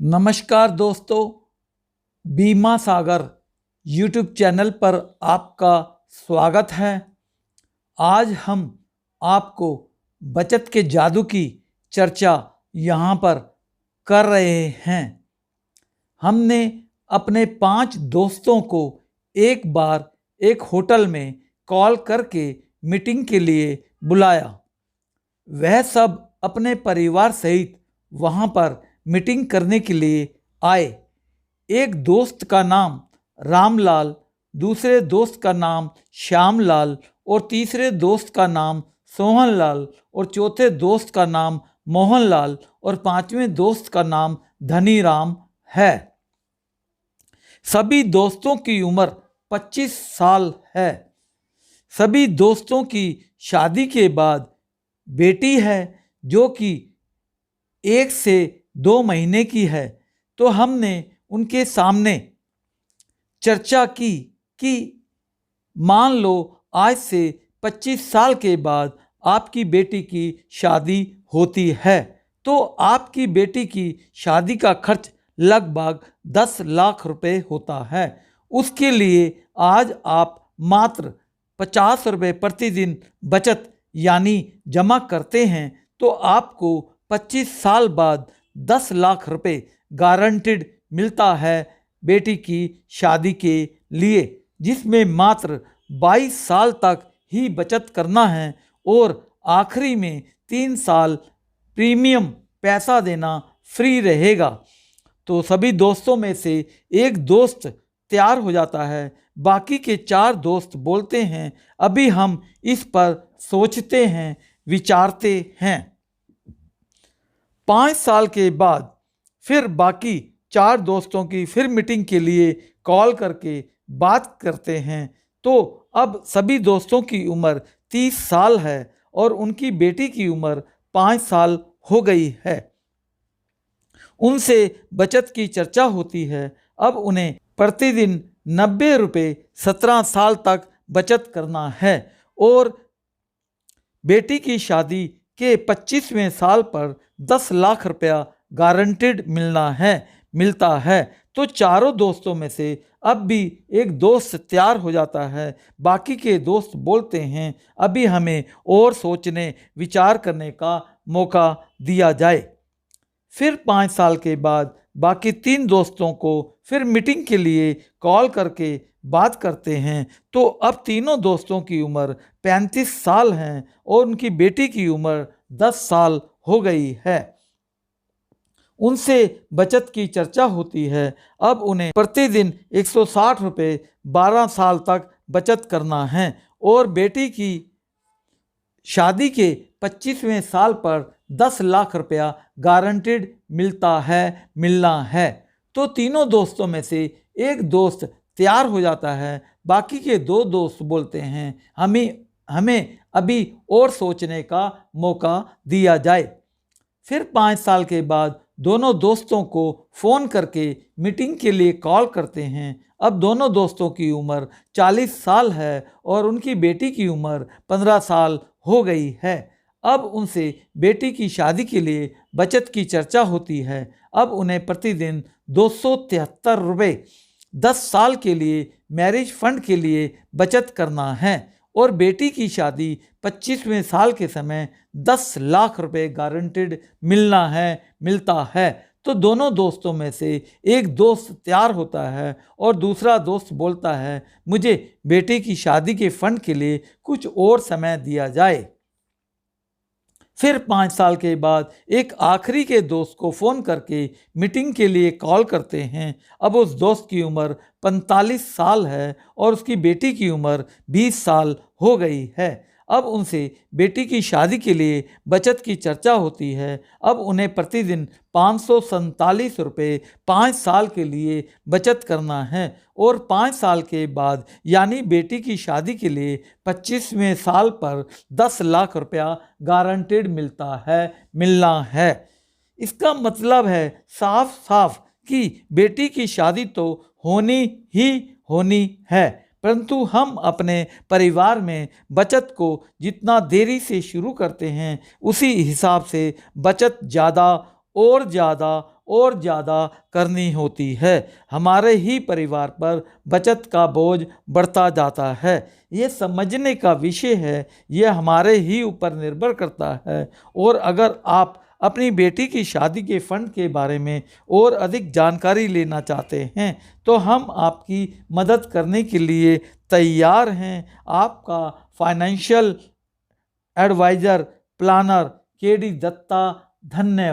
नमस्कार दोस्तों, बीमा सागर यूट्यूब चैनल पर आपका स्वागत है। आज हम आपको बचत के जादू की चर्चा यहाँ पर कर रहे हैं। हमने अपने 5 दोस्तों को एक बार एक होटल में कॉल करके मीटिंग के लिए बुलाया। वह सब अपने परिवार सहित वहाँ पर मीटिंग करने के लिए आए। एक दोस्त का नाम रामलाल, दूसरे दोस्त का नाम श्यामलाल और तीसरे दोस्त का नाम सोहनलाल और चौथे दोस्त का नाम मोहनलाल और पांचवें दोस्त का नाम धनीराम है। सभी दोस्तों की उम्र 25 साल है। सभी दोस्तों की शादी के बाद बेटी है जो कि 1 से 2 महीने की है। तो हमने उनके सामने चर्चा की कि मान लो आज से 25 साल के बाद आपकी बेटी की शादी होती है तो आपकी बेटी की शादी का खर्च लगभग 10 लाख रुपए होता है। उसके लिए आज आप मात्र 50 रुपये प्रतिदिन बचत यानी जमा करते हैं तो आपको 25 साल बाद 10 लाख रुपए गारंटीड मिलता है बेटी की शादी के लिए, जिसमें मात्र 22 साल तक ही बचत करना है और आखिरी में 3 साल प्रीमियम पैसा देना फ्री रहेगा। तो सभी दोस्तों में से एक दोस्त तैयार हो जाता है। बाकी के 4 दोस्त बोलते हैं अभी हम इस पर सोचते हैं, विचारते हैं। 5 साल के बाद फिर बाकी 4 दोस्तों की फिर मीटिंग के लिए कॉल करके बात करते हैं। तो अब सभी दोस्तों की उम्र 30 साल है और उनकी बेटी की उम्र 5 साल हो गई है। उनसे बचत की चर्चा होती है। अब उन्हें प्रतिदिन 90 रुपये 17 साल तक बचत करना है और बेटी की शादी के 25वें साल पर 10 लाख रुपया गारंटीड मिलता है। तो चारों दोस्तों में से अब भी एक दोस्त तैयार हो जाता है। बाकी के दोस्त बोलते हैं अभी हमें और सोचने विचार करने का मौका दिया जाए। फिर 5 साल के बाद बाकी 3 दोस्तों को फिर मीटिंग के लिए कॉल करके बात करते हैं। तो अब तीनों दोस्तों की उम्र 35 साल हैं और उनकी बेटी की उम्र 10 साल हो गई है। उनसे बचत की चर्चा होती है। अब उन्हें प्रतिदिन 160 रुपये 12 साल तक बचत करना है और बेटी की शादी के 25वें साल पर 10 लाख रुपया गारंटीड मिलना है। तो तीनों दोस्तों में से एक दोस्त तैयार हो जाता है। बाकी के 2 दोस्त बोलते हैं हमें अभी और सोचने का मौका दिया जाए। फिर 5 साल के बाद दोनों दोस्तों को फ़ोन करके मीटिंग के लिए कॉल करते हैं। अब दोनों दोस्तों की उम्र 40 साल है और उनकी बेटी की उम्र 15 साल हो गई है। अब उनसे बेटी की शादी के लिए बचत की चर्चा होती है। अब उन्हें प्रतिदिन 273 रुपये 10 साल के लिए मैरिज फंड के लिए बचत करना है और बेटी की शादी 25वें साल के समय 10 लाख रुपए गारंटीड मिलता है। तो दोनों दोस्तों में से एक दोस्त तैयार होता है और दूसरा दोस्त बोलता है मुझे बेटी की शादी के फंड के लिए कुछ और समय दिया जाए। फिर 5 साल के बाद एक आखिरी के दोस्त को फ़ोन करके मीटिंग के लिए कॉल करते हैं। अब उस दोस्त की उम्र 45 साल है और उसकी बेटी की उम्र 20 साल हो गई है। अब उनसे बेटी की शादी के लिए बचत की चर्चा होती है। अब उन्हें प्रतिदिन 547 रुपये 5 साल के लिए बचत करना है और 5 साल के बाद यानी बेटी की शादी के लिए 25वें साल पर 10 लाख रुपया गारंटीड मिलना है। इसका मतलब है साफ साफ कि बेटी की शादी तो होनी है, परंतु हम अपने परिवार में बचत को जितना देरी से शुरू करते हैं उसी हिसाब से बचत ज़्यादा और ज़्यादा करनी होती है। हमारे ही परिवार पर बचत का बोझ बढ़ता जाता है। ये समझने का विषय है, ये हमारे ही ऊपर निर्भर करता है। और अगर आप अपनी बेटी की शादी के फंड के बारे में और अधिक जानकारी लेना चाहते हैं तो हम आपकी मदद करने के लिए तैयार हैं। आपका फाइनेंशियल एडवाइज़र प्लानर के डी दत्ता। धन्यवाद।